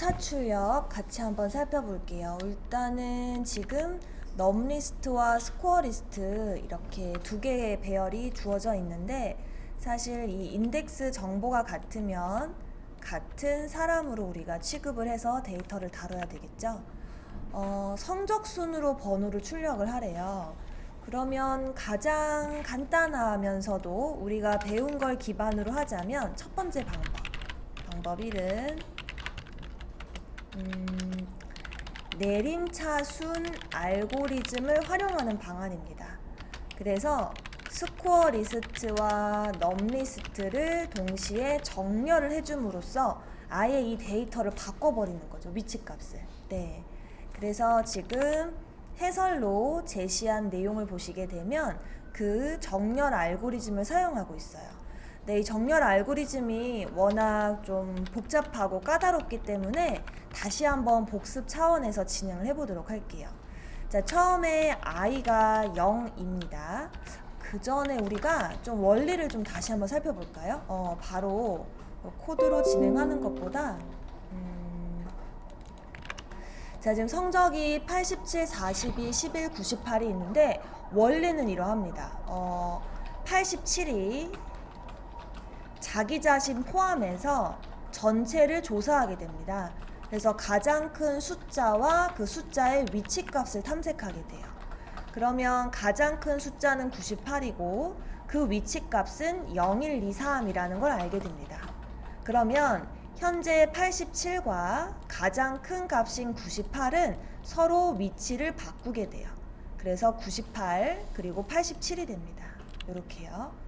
오차 출력 같이 한번 살펴볼게요. 일단은 지금 넘리스트와 스코어리스트 이렇게 두 개의 배열이 주어져 있는데, 사실 이 인덱스 정보가 같으면 같은 사람으로 우리가 취급을 해서 데이터를 다뤄야 되겠죠. 성적 순으로 번호를 출력을 하래요. 그러면 가장 간단하면서도 우리가 배운 걸 기반으로 하자면 첫 번째 방법 1은 내림차순 알고리즘을 활용하는 방안입니다. 그래서 스코어 리스트와 넘리스트를 동시에 정렬을 해줌으로써 아예 이 데이터를 바꿔버리는 거죠. 위치값을. 네. 그래서 지금 해설로 제시한 내용을 보시게 되면 그 정렬 알고리즘을 사용하고 있어요. 네, 이 정렬 알고리즘이 워낙 좀 복잡하고 까다롭기 때문에 다시 한번 복습 차원에서 진행을 해보도록 할게요. 자, 처음에 i가 0입니다. 그 전에 우리가 좀 원리를 좀 다시 한번 살펴볼까요? 바로 코드로 진행하는 것보다 자, 지금 성적이 87, 42, 11, 98이 있는데 원리는 이러합니다. 87이 자기 자신 포함해서 전체를 조사하게 됩니다. 그래서 가장 큰 숫자와 그 숫자의 위치값을 탐색하게 돼요. 그러면 가장 큰 숫자는 98이고 그 위치값은 0, 1, 2, 3이라는 걸 알게 됩니다. 그러면 현재 87과 가장 큰 값인 98은 서로 위치를 바꾸게 돼요. 그래서 98 그리고 87이 됩니다. 이렇게요.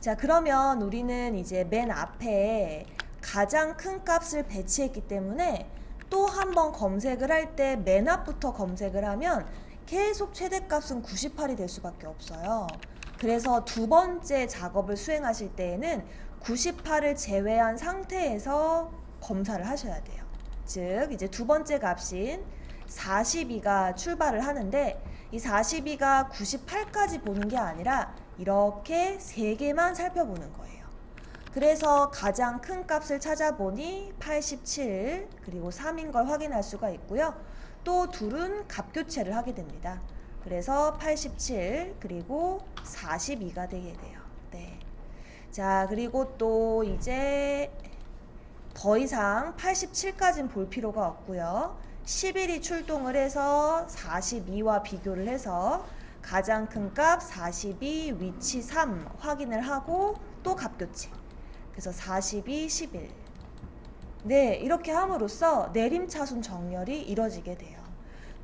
자, 그러면 우리는 이제 맨 앞에 가장 큰 값을 배치했기 때문에 또 한 번 검색을 할 때 맨 앞부터 검색을 하면 계속 최대값은 98이 될 수밖에 없어요. 그래서 두 번째 작업을 수행하실 때에는 98을 제외한 상태에서 검사를 하셔야 돼요. 즉 이제 두 번째 값인 42가 출발을 하는데, 이 42가 98까지 보는 게 아니라 이렇게 세 개만 살펴보는 거예요. 그래서 가장 큰 값을 찾아보니 87 그리고 3인 걸 확인할 수가 있고요. 또 둘은 값 교체를 하게 됩니다. 그래서 87 그리고 42가 되게 돼요. 네. 자, 그리고 또 이제 더 이상 87까지는 볼 필요가 없고요. 11이 출동을 해서 42와 비교를 해서 가장 큰 값 42, 위치 3 확인을 하고 또 값 교체. 그래서 42, 11. 네, 이렇게 함으로써 내림차순 정렬이 이루어지게 돼요.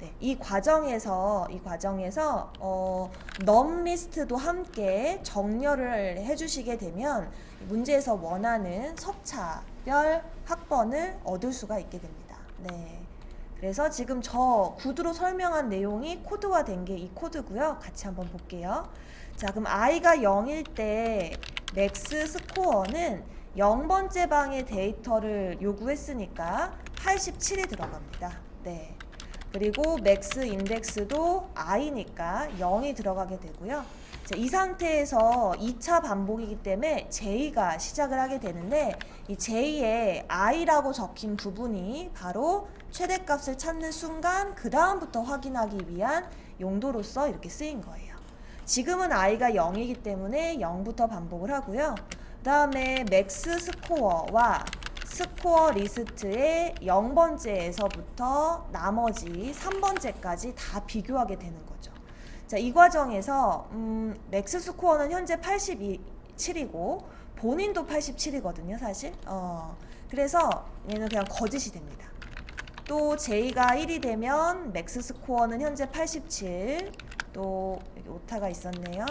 네, 이 과정에서 넘리스트도 함께 정렬을 해주시게 되면 문제에서 원하는 석차별 학번을 얻을 수가 있게 됩니다. 네. 그래서 지금 저 구두로 설명한 내용이 코드화된 게 이 코드고요. 같이 한번 볼게요. 자, 그럼 i가 0일 때 맥스 스코어는 0번째 방의 데이터를 요구했으니까 87이 들어갑니다. 네. 그리고 맥스 인덱스도 i니까 0이 들어가게 되고요. 자, 이 상태에서 2차 반복이기 때문에 j가 시작을 하게 되는데, 이 j에 i라고 적힌 부분이 바로 최대값을 찾는 순간 그 다음부터 확인하기 위한 용도로서 이렇게 쓰인 거예요. 지금은 i가 0이기 때문에 0부터 반복을 하고요. 그 다음에 맥스 스코어와 스코어 리스트의 0번째에서부터 나머지 3번째까지 다 비교하게 되는 거죠. 자, 이 과정에서 맥스 스코어는 현재 87이고 본인도 87이거든요, 사실. 그래서 얘는 그냥 거짓이 됩니다. 또 j가 1이 되면 맥스 스코어는 현재 87, 또 여기 오타가 있었네요.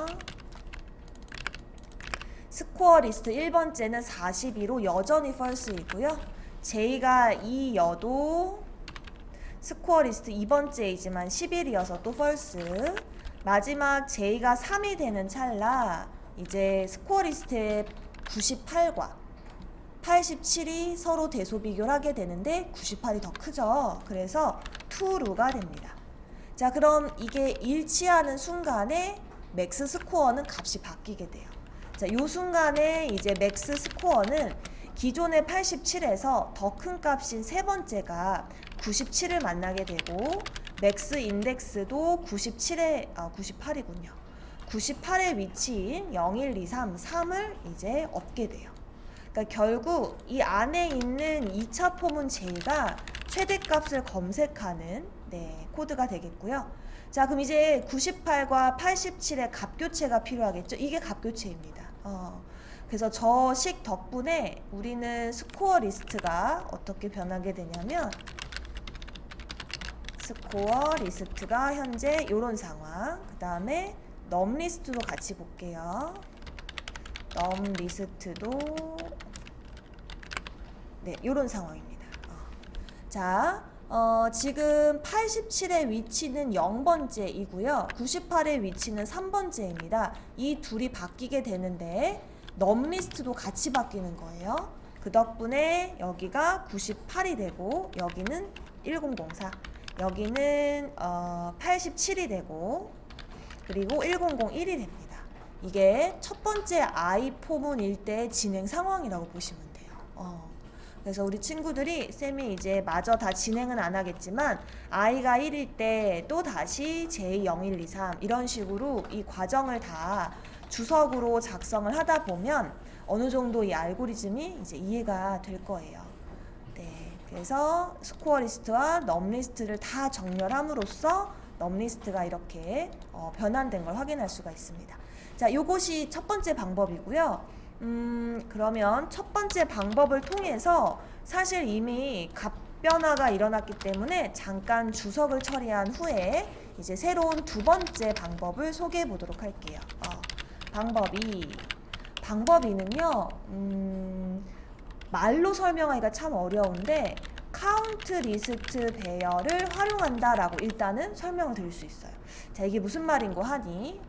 스코어 리스트 1번째는 42로 여전히 false이고요. j가 2여도 스코어 리스트 2번째이지만 11이어서 또 false. 마지막 j가 3이 되는 찰나 이제 스코어 리스트의 98과 87이 서로 대소 비교를 하게 되는데 98이 더 크죠. 그래서 true가 됩니다. 자, 그럼 이게 일치하는 순간에 맥스 스코어는 값이 바뀌게 돼요. 자, 요 순간에 이제 맥스 스코어는 기존의 87에서 더 큰 값인 세 번째가 97을 만나게 되고 맥스 인덱스도 98이군요. 98의 위치인 0, 1, 2, 3, 3을 이제 얻게 돼요. 그러니까 결국 이 안에 있는 2차 포문 J가 최대값을 검색하는 코드가 되겠고요. 자, 그럼 이제 98과 87의 값교체가 필요하겠죠. 이게 값교체입니다. 그래서 저 식 덕분에 우리는 스코어 리스트가 어떻게 변하게 되냐면 스코어 리스트가 현재 이런 상황, 그 다음에 넘 리스트도 같이 볼게요. 넘 리스트도 이런 상황입니다. 자, 지금 87의 위치는 0번째이고요. 98의 위치는 3번째입니다. 이 둘이 바뀌게 되는데 넘 리스트도 같이 바뀌는 거예요. 그 덕분에 여기가 98이 되고 여기는 1004, 여기는 87이 되고 그리고 1001이 됩니다. 이게 첫 번째 I 포문일 때 진행 상황이라고 보시면 돼요. 그래서 우리 친구들이 쌤이 이제 마저 다 진행은 안 하겠지만 I가 1일 때 또 다시 J 0, 1, 2, 3 이런 식으로 이 과정을 다 주석으로 작성을 하다 보면 어느 정도 이 알고리즘이 이제 이해가 될 거예요. 그래서 스코어 리스트와 넘 리스트를 다 정렬함으로써 넘 리스트가 이렇게 변환된 걸 확인할 수가 있습니다. 자, 요것이 첫 번째 방법이고요. 그러면 첫 번째 방법을 통해서 사실 이미 값 변화가 일어났기 때문에 잠깐 주석을 처리한 후에 이제 새로운 두 번째 방법을 소개해 보도록 할게요. 방법 2는요, 말로 설명하기가 참 어려운데 카운트 리스트 배열을 활용한다라고 일단은 설명을 드릴 수 있어요. 자, 이게 무슨 말인고 하니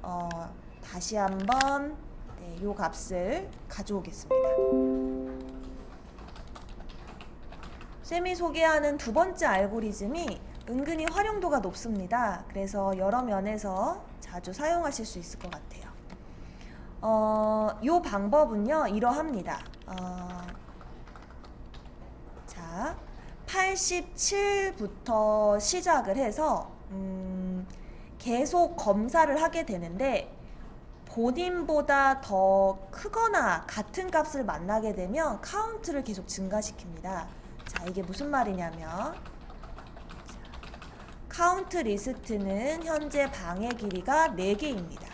다시 한번 요 값을 가져오겠습니다. 쌤이 소개하는 두 번째 알고리즘이 은근히 활용도가 높습니다. 그래서 여러 면에서 자주 사용하실 수 있을 것 같아요. 요 방법은요, 이러합니다. 자, 87부터 시작을 해서 계속 검사를 하게 되는데 본인보다 더 크거나 같은 값을 만나게 되면 카운트를 계속 증가시킵니다. 자, 이게 무슨 말이냐면 카운트 리스트는 현재 방의 길이가 4개입니다.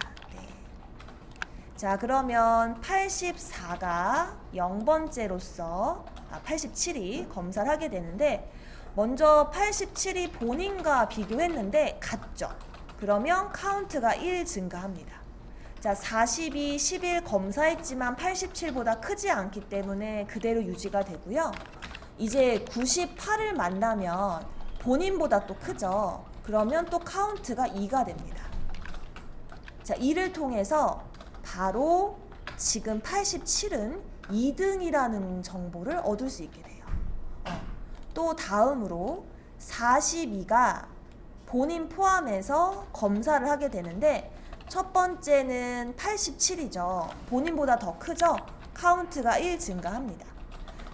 자, 그러면 84가 0번째로서 87이 검사를 하게 되는데 먼저 87이 본인과 비교했는데 같죠. 그러면 카운트가 1 증가합니다. 자, 42, 11 검사했지만 87보다 크지 않기 때문에 그대로 유지가 되고요. 이제 98을 만나면 본인보다 또 크죠. 그러면 또 카운트가 2가 됩니다. 자, 이를 통해서 바로 지금 87은 2등이라는 정보를 얻을 수 있게 돼요. 또 다음으로 42가 본인 포함해서 검사를 하게 되는데 첫 번째는 87이죠. 본인보다 더 크죠? 카운트가 1 증가합니다.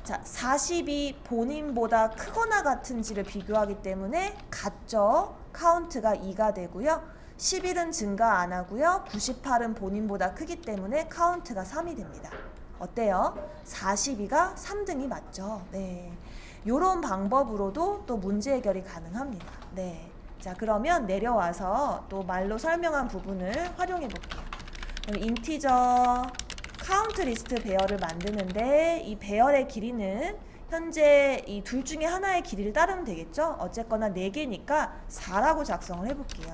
자, 40이 본인보다 크거나 같은지를 비교하기 때문에 같죠? 카운트가 2가 되고요. 11은 증가 안 하고요. 98은 본인보다 크기 때문에 카운트가 3이 됩니다. 어때요? 42가 3등이 맞죠? 네. 요런 방법으로도 또 문제 해결이 가능합니다. 네. 자, 그러면 내려와서 또 말로 설명한 부분을 활용해 볼게요. 그럼 인티저 카운트 리스트 배열을 만드는데 이 배열의 길이는 현재 이 둘 중에 하나의 길이를 따르면 되겠죠? 어쨌거나 4개니까 4라고 작성을 해볼게요.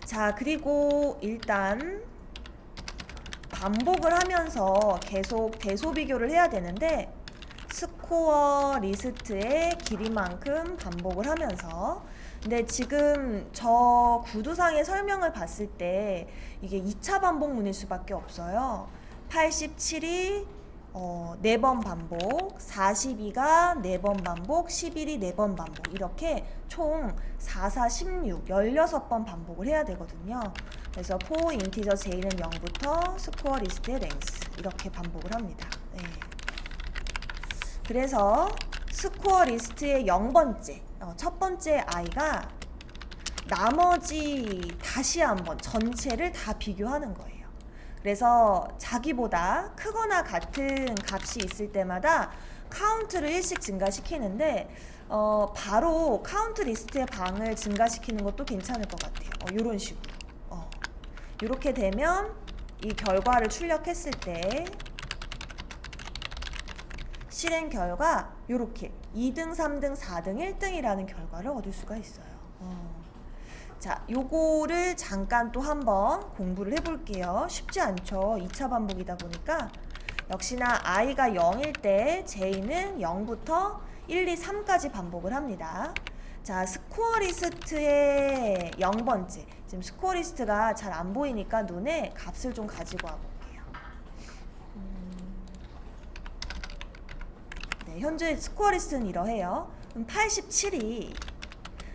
자, 그리고 일단 반복을 하면서 계속 대소 비교를 해야 되는데 스코어 리스트의 길이만큼 반복을 하면서 근데 지금 저 구두상의 설명을 봤을 때 이게 2차 반복문일 수밖에 없어요. 87이 4번 반복, 42가 4번 반복, 11이 4번 반복 이렇게 총 4, 4, 16, 16번 반복을 해야 되거든요. 그래서 for 인티저 j는 0부터 스코어 리스트의 랭스 이렇게 반복을 합니다. 네. 네. 그래서 스코어 리스트의 0번째, 첫 번째 i가 나머지 다시 한번 전체를 다 비교하는 거예요. 그래서 자기보다 크거나 같은 값이 있을 때마다 카운트를 1씩 증가시키는데 바로 카운트 리스트의 방을 증가시키는 것도 괜찮을 것 같아요. 이런 식으로. 이렇게 되면 이 결과를 출력했을 때 실행 결과 이렇게 2등, 3등, 4등, 1등이라는 결과를 얻을 수가 있어요. 자, 요거를 잠깐 또 한번 공부를 해볼게요. 쉽지 않죠. 2차 반복이다 보니까 역시나 i가 0일 때 j는 0부터 1, 2, 3까지 반복을 합니다. 자, 스코어 리스트의 0번째. 지금 스코어 리스트가 잘 안 보이니까 눈에 값을 좀 가지고 와볼게요. 네, 현재 스코어 리스트는 이러해요. 그럼 87이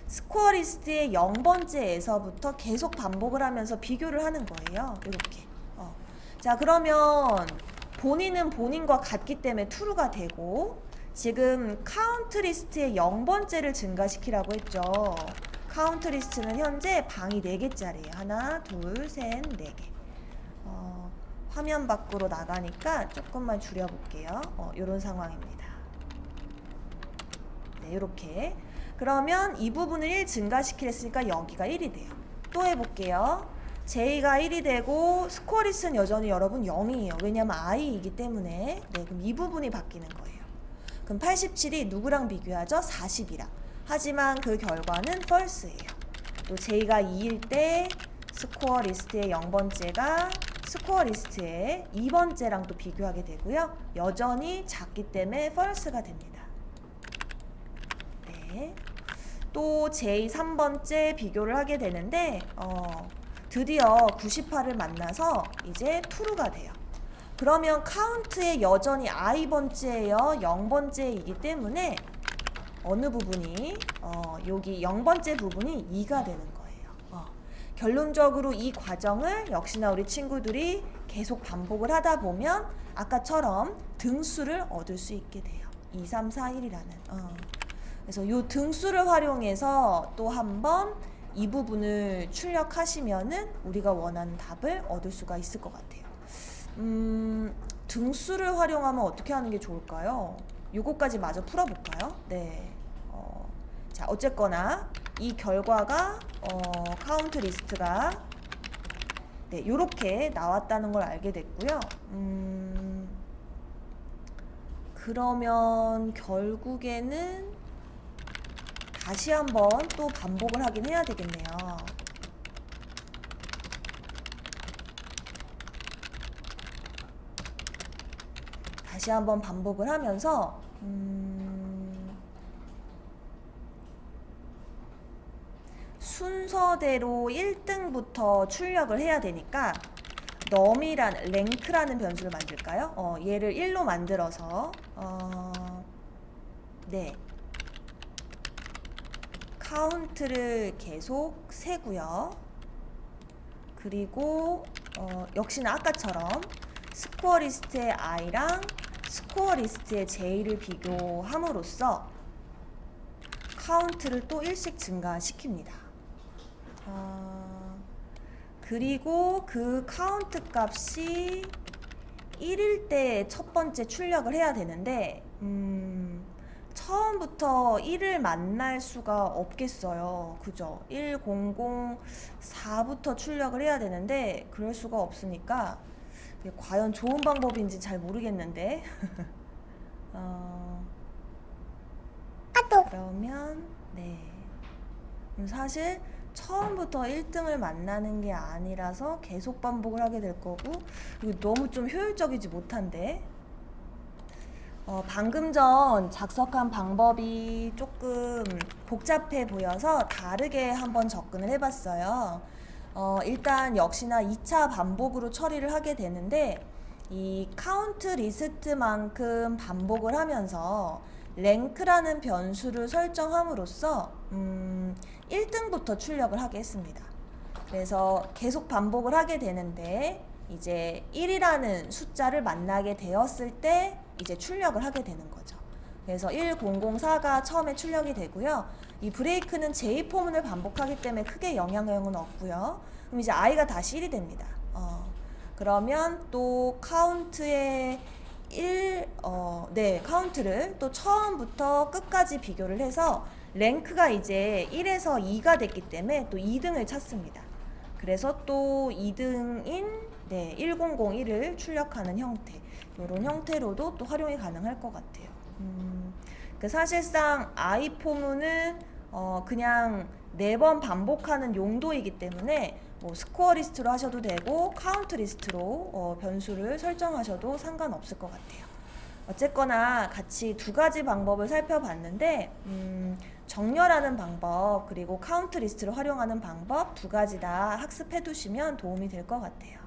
스코어 리스트의 0번째에서부터 계속 반복을 하면서 비교를 하는 거예요. 이렇게. 자, 그러면 본인은 본인과 같기 때문에 true가 되고 지금 카운트 리스트의 0번째를 증가시키라고 했죠. 카운트 리스트는 현재 방이 4개짜리예요. 하나, 둘, 셋, 4개. 화면 밖으로 나가니까 조금만 줄여볼게요. 이런 상황입니다. 네, 이렇게. 그러면 이 부분을 1 증가시키랬으니까 여기가 1이 돼요. 또 해볼게요. j가 1이 되고 스코어 리스트는 여전히 여러분 0이에요. 왜냐면 i이기 때문에. 네, 그럼 이 부분이 바뀌는 거예요. 그럼 87이 누구랑 비교하죠? 40이랑. 하지만 그 결과는 false예요. 또 j가 2일 때 스코어 리스트의 0번째가 스코어 리스트의 2번째랑 또 비교하게 되고요. 여전히 작기 때문에 false가 됩니다. 네. 또 j 3번째 비교를 하게 되는데 드디어 98을 만나서 이제 true가 돼요. 그러면 카운트에 여전히 i번째예요. 0번째이기 때문에 어느 부분이 여기 0번째 부분이 2가 되는 거예요. 결론적으로 이 과정을 역시나 우리 친구들이 계속 반복을 하다 보면 아까처럼 등수를 얻을 수 있게 돼요. 2, 3, 4, 1이라는. 그래서 이 등수를 활용해서 또 한번 이 부분을 출력하시면은 우리가 원하는 답을 얻을 수가 있을 것 같아요. 등수를 활용하면 어떻게 하는 게 좋을까요? 요거까지 마저 풀어볼까요? 네. 자, 어쨌거나 이 결과가 카운트 리스트가 네, 요렇게 나왔다는 걸 알게 됐고요. 그러면 결국에는 다시 한번 또 반복을 하긴 해야 되겠네요. 다시 한번 반복을 하면서 순서대로 1등부터 출력을 해야 되니까 num이란 rank라는 변수를 만들까요? 얘를 1로 만들어서 네. 카운트를 계속 세고요. 그리고 역시나 아까처럼 스코어 리스트의 i랑 스코어 리스트의 j를 비교함으로써 카운트를 또 1씩 증가시킵니다. 그리고 그 카운트 값이 1일 때 첫 번째 출력을 해야 되는데 처음부터 1을 만날 수가 없겠어요. 그죠? 1, 0, 0, 4부터 출력을 해야 되는데 그럴 수가 없으니까 이게 과연 좋은 방법인지 잘 모르겠는데 그러면 네 사실 처음부터 1등을 만나는 게 아니라서 계속 반복을 하게 될 거고 이거 너무 좀 효율적이지 못한데 방금 전 작성한 방법이 조금 복잡해 보여서 다르게 한번 접근을 해봤어요. 일단 역시나 2차 반복으로 처리를 하게 되는데 이 카운트 리스트만큼 반복을 하면서 랭크라는 변수를 설정함으로써 1등부터 출력을 하게 했습니다. 그래서 계속 반복을 하게 되는데 이제 1이라는 숫자를 만나게 되었을 때 이제 출력을 하게 되는 거죠. 그래서 1004가 처음에 출력이 되고요. 이 브레이크는 j 포문을 반복하기 때문에 크게 영향은 없고요. 그럼 이제 i가 다시 1이 됩니다. 그러면 또 카운트의 카운트를 또 처음부터 끝까지 비교를 해서 랭크가 이제 1에서 2가 됐기 때문에 또 2등을 찾습니다. 그래서 또 2등인 1001을 출력하는 형태, 이런 형태로도 또 활용이 가능할 것 같아요. 그 사실상 i 포문은 그냥 4번 반복하는 용도이기 때문에 뭐 스코어 리스트로 하셔도 되고 카운트 리스트로 변수를 설정하셔도 상관없을 것 같아요. 어쨌거나 같이 두 가지 방법을 살펴봤는데 정렬하는 방법 그리고 카운트 리스트를 활용하는 방법 두 가지 다 학습해 두시면 도움이 될 것 같아요.